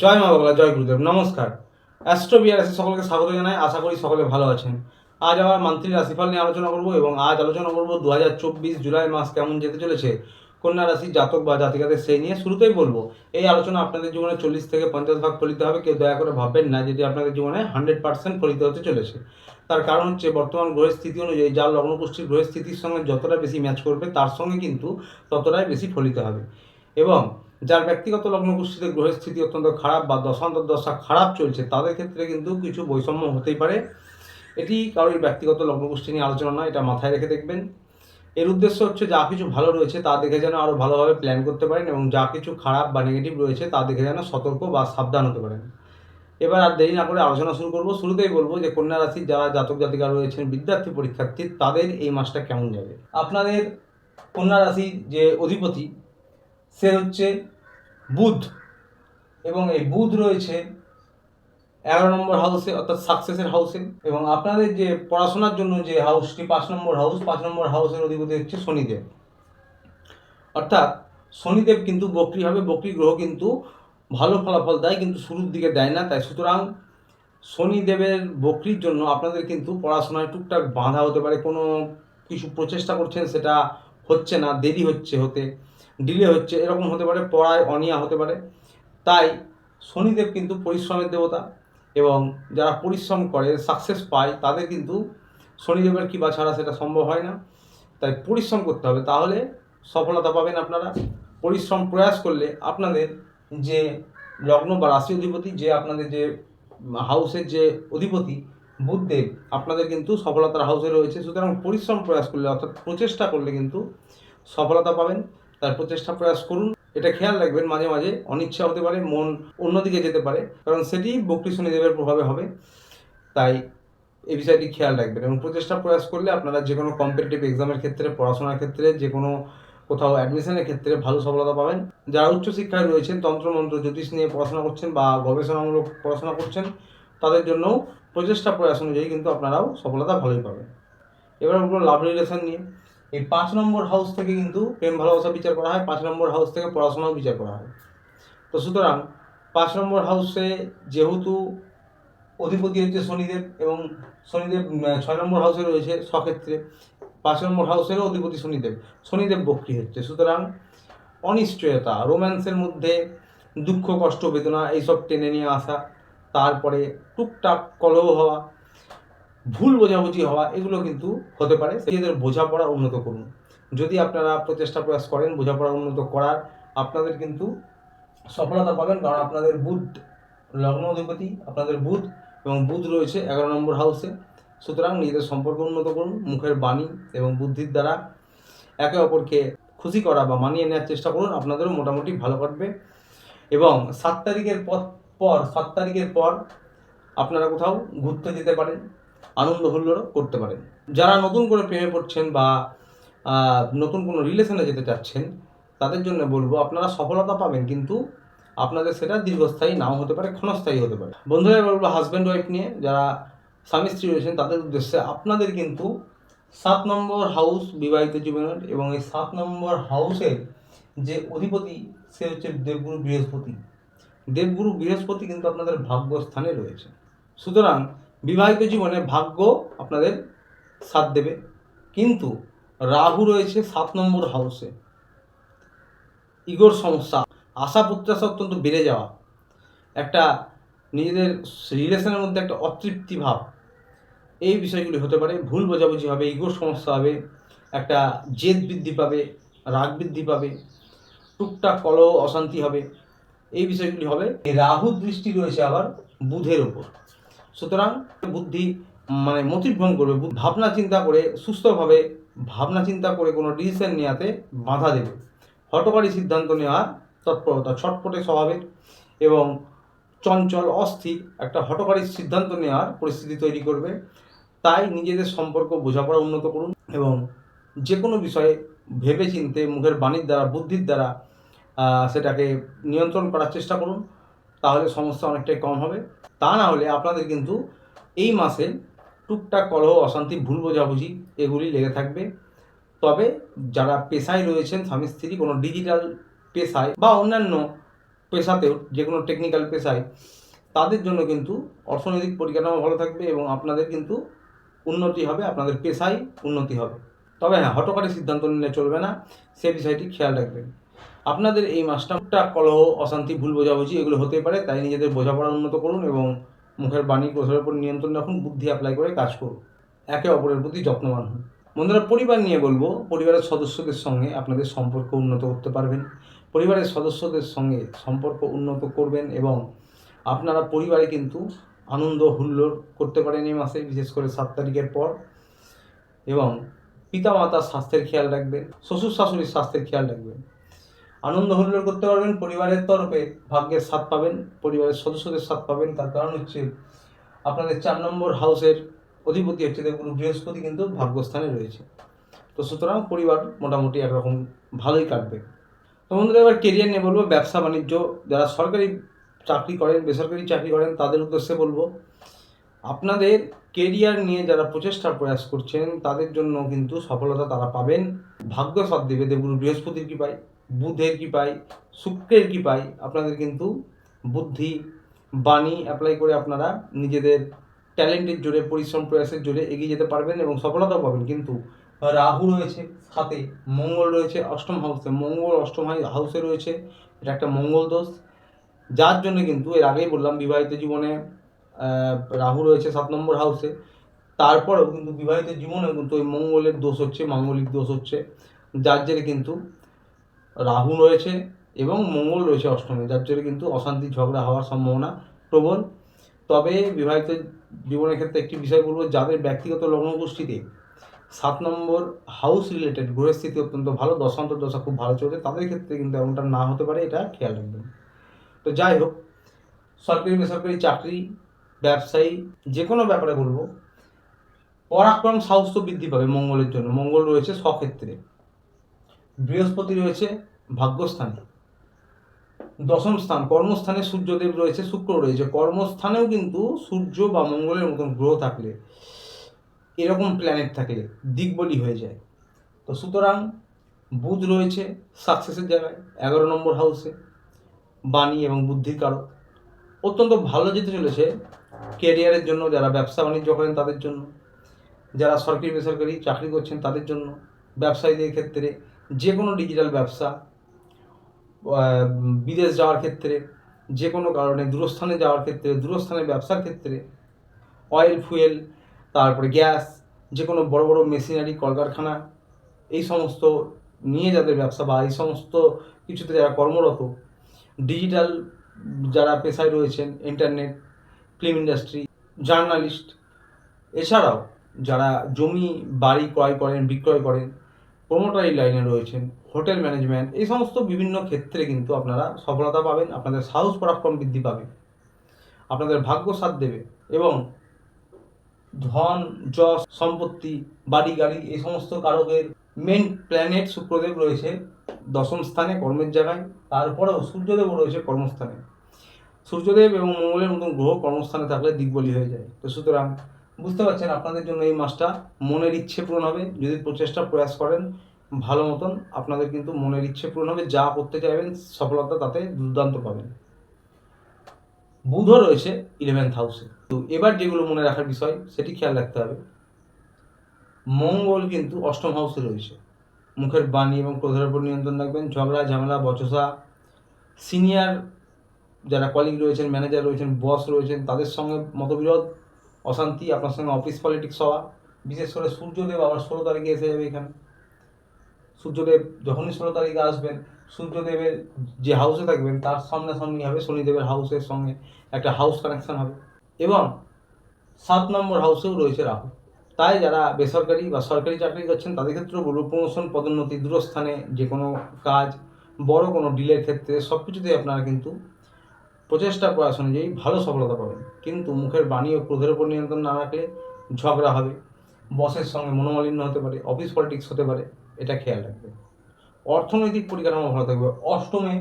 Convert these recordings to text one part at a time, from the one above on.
জয় মা বাংলা, জয় গুরুদেব, নমস্কার। অ্যাস্ট্রো বিআরএসে সকলকে স্বাগত জানাই। আশা করি সকলে ভালো আছেন। আজ আবার মান্থলি রাশিফল নিয়ে আলোচনা করব এবং আজ আলোচনা করব 2024 জুলাই মাস কেমন যেতে চলেছে কন্যা রাশির জাতক বা জাতিকাদের সেই নিয়ে। শুরুতেই বলবো, এই আলোচনা আপনাদের জীবনে 40 থেকে 50 ভাগ ফলিত হবে। কেউ দয়া করে ভাববেন না যদি আপনাদের জীবনে 100% ফলিত হতে চলেছে। তার কারণ হচ্ছে বর্তমান গ্রহের স্থিতি অনুযায়ী যার লগ্নপুষ্টির গ্রহের স্থিতির সঙ্গে যতটা বেশি ম্যাচ করবে তার সঙ্গে কিন্তু ততটাই বেশি ফলিত হবে। এবং যার ব্যক্তিগত লগ্নকুষ্ঠিতে গ্রহের স্থিতি অত্যন্ত খারাপ বা দশা খারাপ চলছে তাদের ক্ষেত্রে কিন্তু কিছু বৈষম্য হতেই পারে। এটি কারোর ব্যক্তিগত লগ্নকুষ্ঠি নিয়ে আলোচনা নয়, এটা মাথায় রেখে দেখবেন। এর উদ্দেশ্য হচ্ছে যা কিছু ভালো রয়েছে তা দেখে যেন আরও ভালোভাবে প্ল্যান করতে পারেন এবং যা কিছু খারাপ বা নেগেটিভ রয়েছে তা দেখে যেন সতর্ক বা সাবধান হতে পারেন। এবার আর দেরি না করে আলোচনা শুরু করব। শুরুতেই বলবো যে কন্যা রাশির যারা জাতক জাতিকা রয়েছেন, বিদ্যার্থী পরীক্ষার্থী, তাদের এই মাসটা কেমন যাবে। আপনাদের কন্যা রাশির যে অধিপতি সে হচ্ছে বুধ, এবং এই বুধ রয়েছে 11 নম্বর হাউসে, অর্থাৎ সাকসেসের হাউসে। এবং আপনাদের যে পড়াশোনার জন্য যে হাউসটি 5 নম্বর হাউস, 5 নম্বর হাউসের অধিপতি হচ্ছে শনিদেব। অর্থাৎ শনিদেব কিন্তু বক্রী হবে। বক্রী গ্রহ কিন্তু ভালো ফলাফল দেয়, কিন্তু শুরুর দিকে দেয় না। তাই সুতরাং শনিদেবের বক্রীর জন্য আপনাদের কিন্তু পড়াশোনায় টুকটাক বাধা হতে পারে। কোনো কিছু প্রচেষ্টা করছেন সেটা হচ্ছে না, দেরি হচ্ছে হতে, ডিলে হচ্ছে, এরকম হতে পারে। পড়ায় অনীহা হতে পারে। তাই শনিদেব কিন্তু পরিশ্রমের দেবতা, এবং যারা পরিশ্রম করে সাকসেস পায় তাদের কিন্তু শনিদেবের কৃপা ছাড়া সেটা সম্ভব হয় না। তাই পরিশ্রম করতে হবে, তাহলে সফলতা পাবেন আপনারা। পরিশ্রম প্রয়াস করলে আপনাদের যে লগ্ন বা রাশি অধিপতি, যে আপনাদের যে হাউসের যে অধিপতি বুধদেব, আপনাদের কিন্তু সফলতার হাউসে রয়েছে। সুতরাং পরিশ্রম প্রয়াস করলে, অর্থাৎ প্রচেষ্টা করলে কিন্তু সফলতা পাবেন। তার প্রচেষ্টা প্রয়াস করুন। এটা খেয়াল রাখবেন, মাঝে মাঝে অনিচ্ছা হতে পারে, মন অন্যদিকে যেতে পারে, কারণ সেটি বক্রী শনিদেবের প্রভাবে হবে। তাই এই বিষয়টি খেয়াল রাখবেন এবং প্রচেষ্টা প্রয়াস করলে আপনারা যে কোনো কম্পিটিটিভ এক্সামের ক্ষেত্রে, পড়াশোনার ক্ষেত্রে, যে কোনো কোথাও অ্যাডমিশনের ক্ষেত্রে ভালো সফলতা পাবেন। যারা উচ্চশিক্ষায় রয়েছেন, তন্ত্রমন্ত্র জ্যোতিষ নিয়ে পড়াশোনা করছেন বা গবেষণামূলক পড়াশোনা করছেন, তাদের জন্যও প্রচেষ্টা প্রয়াস অনুযায়ী কিন্তু আপনারাও সফলতা ভালোই পাবেন। এবার বলবো লাভ রিলেশন নিয়ে। এই 5 নম্বর হাউস থেকে কিন্তু প্রেম ভালোবাসা বিচার করা হয়, 5 নম্বর হাউস থেকে পড়াশোনাও বিচার করা হয়। তো সুতরাং 5 নম্বর হাউসে যেহেতু অধিপতি হচ্ছে শনিদেব, এবং শনিদেব 6 নম্বর হাউসে রয়েছে স্বক্ষেত্রে, 5 নম্বর হাউসেরও অধিপতি শনিদেব। শনিদেব বক্রী হচ্ছে। সুতরাং অনিশ্চয়তা, রোম্যান্সের মধ্যে দুঃখ, কষ্ট, বেদনা এইসব টেনে নিয়ে আসা, তারপরে টুকটাক কলহ হওয়া, ভুল বোঝাবুঝি হওয়া, এগুলো কিন্তু হতে পারে। নিজেদের বোঝাপড়া উন্নত করুন। যদি আপনারা প্রচেষ্টা প্রয়াস করেন বোঝাপড়া উন্নত করার, আপনাদের কিন্তু সফলতা পাবেন। কারণ আপনাদের বুধ লগ্ন অধিপতি, আপনাদের বুধ, এবং বুধ রয়েছে 11 নম্বর হাউসে। সুতরাং নিজেদের সম্পর্ক উন্নত করুন। মুখের বাণী এবং বুদ্ধির দ্বারা একে অপরকে খুশি করা বা মানিয়ে নেওয়ার চেষ্টা করুন, আপনাদেরও মোটামুটি ভালো কাটবে। এবং 7 তারিখের পর আপনারা কোথাও ঘুরতে যেতে পারেন, আনন্দ হুল্লোড় করতে পারেন। যারা নতুন করে প্রেমে পড়ছেন বা নতুন কোনো রিলেশনে যেতে চাচ্ছেন, তাদের জন্য বলবো আপনারা সফলতা পাবেন, কিন্তু আপনাদের সেটা দীর্ঘস্থায়ী নাও হতে পারে, ক্ষণস্থায়ী হতে পারে। বন্ধুরা বলবো হাজব্যান্ড ওয়াইফ নিয়ে, যারা স্বামী স্ত্রী রয়েছেন তাদের উদ্দেশ্যে, আপনাদের কিন্তু 7 নম্বর হাউস বিবাহিত জীবনের, এবং এই 7 নম্বর হাউসের যে অধিপতি সে হচ্ছে দেবগুরু বৃহস্পতি। দেবগুরু বৃহস্পতি কিন্তু আপনাদের ভাগ্যস্থানে রয়েছে। সুতরাং বিবাহিত জীবনে ভাগ্য আপনাদের সাথ দেবে, কিন্তু রাহু রয়েছে 7 নম্বর হাউসে। ইগোর সমস্যা, আশা প্রত্যাশা অত্যন্ত বেড়ে যাওয়া, একটা নিজেদের রিলেশনের মধ্যে একটা অতৃপ্তি ভাব, এই বিষয়গুলি হতে পারে। ভুল বোঝাবুঝি হবে, ইগোর সমস্যা হবে, একটা জেদ বৃদ্ধি পাবে, রাগ বৃদ্ধি পাবে, টুকটাক কলহ অশান্তি হবে, এই বিষয়গুলি হবে। এই রাহু দৃষ্টি রয়েছে আবার বুধের ওপর। সুতরাং বুদ্ধি মতিভ্রম করবে, ভাবনা চিন্তা করে সুস্থভাবে ভাবনা চিন্তা করে কোনো ডিসিশন নেওয়াতে বাধা দেবে। হঠকারী সিদ্ধান্ত নেওয়ার তৎপরতা, ছটপটে স্বভাবের এবং চঞ্চল অস্থির একটা হঠকারী সিদ্ধান্ত নেওয়ার পরিস্থিতি তৈরি করবে। তাই নিজেদের সম্পর্ক বোঝাপড়া উন্নত করুন এবং যে কোনো বিষয়ে ভেবে চিনতে মুখের বাণীর দ্বারা, বুদ্ধির দ্বারা সেটাকে নিয়ন্ত্রণ করার চেষ্টা করুন, তাহলে সমস্যা অনেকটাই কম হবে। তা না হলে আপনাদের কিন্তু এই মাসে টুকটাক কলহ, অশান্তি, ভুল বোঝাবুঝি এগুলি লেগে থাকবে। তবে যারা পেশায় রয়েছেন স্বামী স্ত্রী, কোনো ডিজিটাল পেশায় বা অন্যান্য পেশাতেও, যে কোনো টেকনিক্যাল পেশায়, তাদের জন্য কিন্তু অর্থনৈতিক পরিকাঠামো ভালো থাকবে এবং আপনাদের কিন্তু উন্নতি হবে, আপনাদের পেশায় উন্নতি হবে। তবে হ্যাঁ, হঠকারী সিদ্ধান্ত নিলে চলবে না, সে বিষয়টি খেয়াল রাখবেন। আপনাদের এই মাসটা কলহ, অশান্তি, ভুল বোঝাবুঝি এগুলো হতে পারে, তাই নিজেদের বোঝাপড়া উন্নত করুন এবং মুখের বাণী ক্রোধের উপর নিয়ন্ত্রণ রাখুন, বুদ্ধি অ্যাপ্লাই করে কাজ করুন, একে অপরের প্রতি যত্নবান হন। বন্ধুরা, পরিবার নিয়ে বলবো, পরিবারের সদস্যদের সঙ্গে আপনাদের সম্পর্ক উন্নত করতে পারবেন। পরিবারের সদস্যদের সঙ্গে সম্পর্ক উন্নত করবেন এবং আপনারা পরিবারে কিন্তু আনন্দ হুল্লোড় করতে পারেন এই মাসে, বিশেষ করে 7 তারিখের পর। এবং পিতামাতার স্বাস্থ্যের খেয়াল রাখবেন, শ্বশুর শাশুড়ির স্বাস্থ্যের খেয়াল রাখবেন। আনন্দ হুল্লোড় করতে পারবেন, পরিবারের তরফে ভাগ্যের সাথ পাবেন, পরিবারের সদস্যদের সাথ পাবেন। তার কারণ হচ্ছে আপনাদের 4 নম্বর হাউসের অধিপতি হচ্ছে দেবগুরু বৃহস্পতি, কিন্তু ভাগ্যস্থানে রয়েছে। তো সুতরাং পরিবার মোটামুটি একরকম ভালোই কাটবে। তো বন্ধুরা, এবার কেরিয়ার নিয়ে বলবো। ব্যবসা বাণিজ্য, যারা সরকারি চাকরি করেন, বেসরকারি চাকরি করেন, তাদের উদ্দেশ্যে বলবো, আপনাদের কেরিয়ার নিয়ে যারা প্রয়াস করছেন তাদের জন্য কিন্তু সফলতা তারা পাবেন। ভাগ্য সাথ দেবে দেবগুরু বৃহস্পতির কৃপায়, বুধের কৃপায়, শুক্রের কৃপায়। আপনাদের কিন্তু বুদ্ধি, বাণী অ্যাপ্লাই করে আপনারা নিজেদের ট্যালেন্টের জোরে, পরিশ্রম প্রয়াসের জোরে এগিয়ে যেতে পারবেন এবং সফলতাও পাবেন। কিন্তু রাহু রয়েছে সাথে, মঙ্গল রয়েছে অষ্টম হাউসে, মঙ্গল অষ্টম হাউসে রয়েছে, এটা একটা মঙ্গল দোষ, যার জন্য কিন্তু এর আগেই বললাম বিবাহিত জীবনে রাহু রয়েছে 7 নম্বর হাউসে, তারপরেও কিন্তু বিবাহিত জীবনেও কিন্তু ওই মঙ্গলের দোষ হচ্ছে, মাঙ্গলিক দোষ হচ্ছে, যার জেরে কিন্তু রাহু রয়েছে এবং মঙ্গল রয়েছে অষ্টমে, যার জেরে কিন্তু অশান্তি, ঝগড়া হওয়ার সম্ভাবনা প্রবল। তবে বিবাহিত জীবনের ক্ষেত্রে একটি বিষয় বলবো, যাদের ব্যক্তিগত লগ্নগোষ্ঠীতে 7 নম্বর হাউস রিলেটেড গ্রহের স্থিতি অত্যন্ত ভালো, দশান্তর দশা খুব ভালো চলছে, তাদের ক্ষেত্রে কিন্তু এমনটা না হতে পারে, এটা খেয়াল রাখবেন। তো যাই হোক, সরকারি বেসরকারি চাকরি, ব্যবসায়ী, যে কোনো ব্যাপারে বলবো, পরাক্রম সাহস তো বৃদ্ধি পাবে মঙ্গলের জন্য। মঙ্গল রয়েছে স্বক্ষেত্রে, বৃহস্পতি রয়েছে ভাগ্যস্থানে, দশম স্থান কর্মস্থানে সূর্যদেব রয়েছে, শুক্র রয়েছে। কর্মস্থানেও কিন্তু সূর্য বা মঙ্গলের মতন গ্রহ থাকলে, এরকম প্ল্যানেট থাকলে দিকবলি হয়ে যায়। তো সুতরাং বুধ রয়েছে সাকসেসের জায়গায় 11 নম্বর হাউসে, বাণী এবং বুদ্ধির কারক, অত্যন্ত ভালো যেতে চলেছে কেরিয়ারের জন্য। যারা ব্যবসা বাণিজ্য করেন তাদের জন্য, যারা সরকারি বেসরকারি চাকরি করছেন তাদের জন্য, ব্যবসায়ীদের ক্ষেত্রে, যে কোনো ডিজিটাল ব্যবসা, বিদেশ যাওয়ার ক্ষেত্রে, যে কোনো কারণে দূরস্থানে যাওয়ার ক্ষেত্রে, দূরস্থানে ব্যবসার ক্ষেত্রে, অয়েল ফুয়েল, তারপরে গ্যাস, যে কোনো বড় বড় মেশিনারি, কলকারখানা, এই সমস্ত নিয়ে যাদের ব্যবসা বা এই সমস্ত কিছুতে যারা কর্মরত, ডিজিটাল যারা পেশায় রয়েছেন, ইন্টারনেট, ফিল্ম ইন্ডাস্ট্রি, জার্নালিস্ট, এছাড়াও যারা জমি বাড়ি ক্রয় করেন, বিক্রয় করেন, প্রোমোটারি লাইনে রয়েছেন, হোটেল ম্যানেজমেন্ট, এই সমস্ত বিভিন্ন ক্ষেত্রে কিন্তু আপনারা সফলতা পাবেন। আপনাদের সাহস পরাক্রম বৃদ্ধি পাবে, আপনাদের ভাগ্য সাথ দেবে এবং ধন, যশ, সম্পত্তি, বাড়ি গাড়ি, এই সমস্ত কারকের মেন প্ল্যানেট শুক্রদেব রয়েছে দশম স্থানে কর্মের জায়গায়। তারপরেও সূর্যদেবও রয়েছে কর্মস্থানে। সূর্যদেব এবং মঙ্গলের মতন গ্রহ কর্মস্থানে থাকলে দিকবলি হয়ে যায়। তো সুতরাং বুঝতে পারছেন, আপনাদের জন্য এই মাসটা মনের ইচ্ছে পূরণ হবে। যদি প্রয়াস করেন ভালো মতন, আপনাদের কিন্তু মনের ইচ্ছে পূরণ হবে। যা করতে চাইবেন সফলতা তাতে দুর্দান্ত পাবেন। বুধও রয়েছে 11th হাউসে। তো এবার যেগুলো মনে রাখার বিষয় সেটি খেয়াল রাখতে হবে। মঙ্গল কিন্তু অষ্টম হাউসে রয়েছে, মুখের বাণী এবং ক্রোধের উপর নিয়ন্ত্রণ রাখবেন। ঝগড়া ঝামেলা, বচসা, সিনিয়র যারা কলিগ রয়েছেন, ম্যানেজার রয়েছেন, বস রয়েছেন, তাদের সঙ্গে মতবিরোধ, অশান্তি, আপনার সঙ্গে অফিস পলিটিক্স হওয়া। বিশেষ করে সূর্যদেব আবার 16 তারিখে এসে যাবে এখানে। সূর্যদেব যখনই 16 তারিখে আসবেন, সূর্যদেবের যে হাউসে থাকবেন তার সামনাসামনি হবে শনিদেবের হাউসের সঙ্গে একটা হাউস কানেকশন হবে এবং 7 নম্বর হাউসেও রয়েছে রাহু। তাই যারা বেসরকারি বা সরকারি চাকরি করছেন তাদের ক্ষেত্রেও বলব, প্রমোশন, পদোন্নতি, দূরস্থানে যে কোনো কাজ, বড় কোনো ডিলের ক্ষেত্রে সব কিছুতেই আপনারা কিন্তু প্রয়াস অনুযায়ী ভালো সফলতা পাবেন। কিন্তু মুখের বাণী ও ক্রোধের উপর নিয়ন্ত্রণ না রাখলে ঝগড়া হবে, বসের সঙ্গে মনোমালিন্য হতে পারে, অফিস পলিটিক্স হতে পারে, এটা খেয়াল রাখবেন। অর্থনৈতিক পরিকাঠামো ভালো থাকবে। অষ্টমে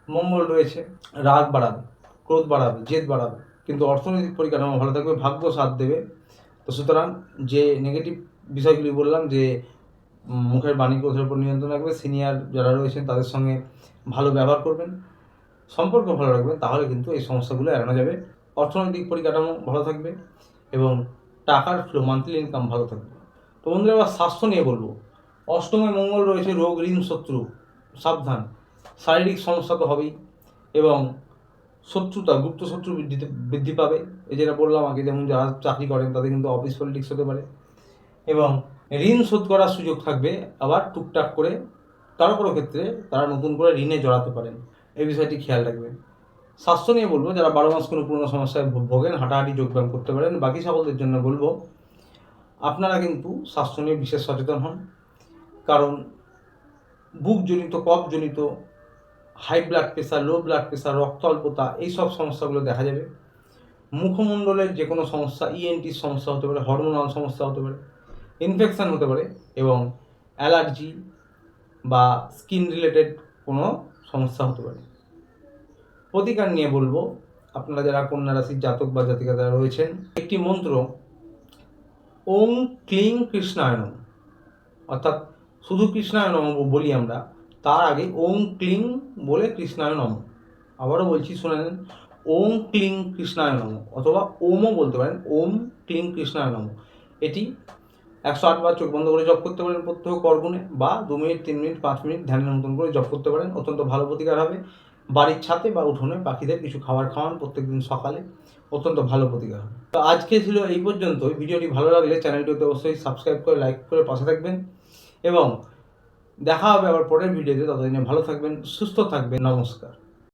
মঙ্গল রয়েছে, রাগ বাড়াবে, ক্রোধ বাড়াবে, জেদ বাড়াবে, কিন্তু অর্থনৈতিক পরিকাঠামো ভালো থাকবে, ভাগ্য সাথ দেবে। তো সুতরাং যে নেগেটিভ বিষয়গুলি বললাম, যে মুখের বাণী ক্রোধের উপর নিয়ন্ত্রণ রাখবে, সিনিয়র যারা রয়েছেন তাদের সঙ্গে ভালো ব্যবহার করবেন, সম্পর্ক ভালো রাখবেন, তাহলে কিন্তু এই সমস্যাগুলো এড়ানো যাবে। অর্থনৈতিক পরিকাঠামো ভালো থাকবে এবং টাকার ফ্লো, মান্থলি ইনকাম ভালো থাকবে। তো বন্ধুরা, এবার স্বাস্থ্য নিয়ে বলবো। অষ্টমে মঙ্গল রয়েছে, রোগ, ঋণ, শত্রু, সাবধান। শারীরিক সমস্যা তো হবেই এবং শত্রুতা, গুপ্ত শত্রু বৃদ্ধি পাবে। এই যেটা বললাম আগে, যেমন যারা চাকরি করেন তাদের কিন্তু অফিস পলিটিক্স হতে পারে এবং ঋণ শোধ করার সুযোগ থাকবে। আবার টুকটাক করে কারো কারো ক্ষেত্রে তারা নতুন করে ঋণে জড়াতে পারেন, এই বিষয়টি খেয়াল রাখবেন। স্বাস্থ্য নিয়ে বলবো, যারা 12 মাস কোনো পুরনো সমস্যায় ভোগেন, হাঁটাহাঁটি, যোগব্যায়াম করতে পারেন। বাকি সকলদের জন্য বলবো, আপনারা কিন্তু স্বাস্থ্য নিয়ে বিশেষ সচেতন হন, কারণ বুকজনিত, কফজনিত, high blood pressure, low blood pressure, রক্ত অল্পতা, এইসব সমস্যাগুলো দেখা যাবে। মুখমণ্ডলের যে কোনো সমস্যা, ইএনটির সমস্যা হতে পারে, হরমোনাল সমস্যা হতে পারে, ইনফেকশান হতে পারে এবং অ্যালার্জি বা স্কিন রিলেটেড কোনো সমস্যা হতে পারে। প্রতিকার নিয়ে বলবো, আপনারা যারা কন্যা রাশির জাতক বা জাতিকা যারা রয়েছেন, একটি মন্ত্র ওম ক্লিং কৃষ্ণায় নমঃ, অর্থাৎ শুধু কৃষ্ণায় নমঃ বলি আমরা, তার আগে ওম ক্লিং বলে কৃষ্ণায় নমঃ। আবারও বলছি, শুনে নেন, ওম ক্লিং কৃষ্ণায় নমঃ, অথবা ওমও বলতে পারেন, ওম ক্লিং কৃষ্ণায় নমঃ। এটি 108 বার চোখ বন্ধ করে জপ করতে পারেন প্রত্যহ করগুণে, বা 2 মিনিট, 3 মিনিট, 5 মিনিট ধ্যানের মতন করে জপ করতে পারেন। অত্যন্ত ভালো প্রতিকার হবে। বাড়ির ছাদে বা উঠোনে পাখিদের কিছু খাবার খাওয়ান প্রত্যেকদিন সকালে, অত্যন্ত ভালো প্রতিকার হবে। তো আজকে ছিল এই পর্যন্তই। ভিডিওটি ভালো লাগলে চ্যানেলটিতে অবশ্যই সাবস্ক্রাইব করে, লাইক করে পাশে থাকবেন এবং দেখা হবে আবার পরের ভিডিওতে। ততদিনে ভালো থাকবেন, সুস্থ থাকবেন। নমস্কার।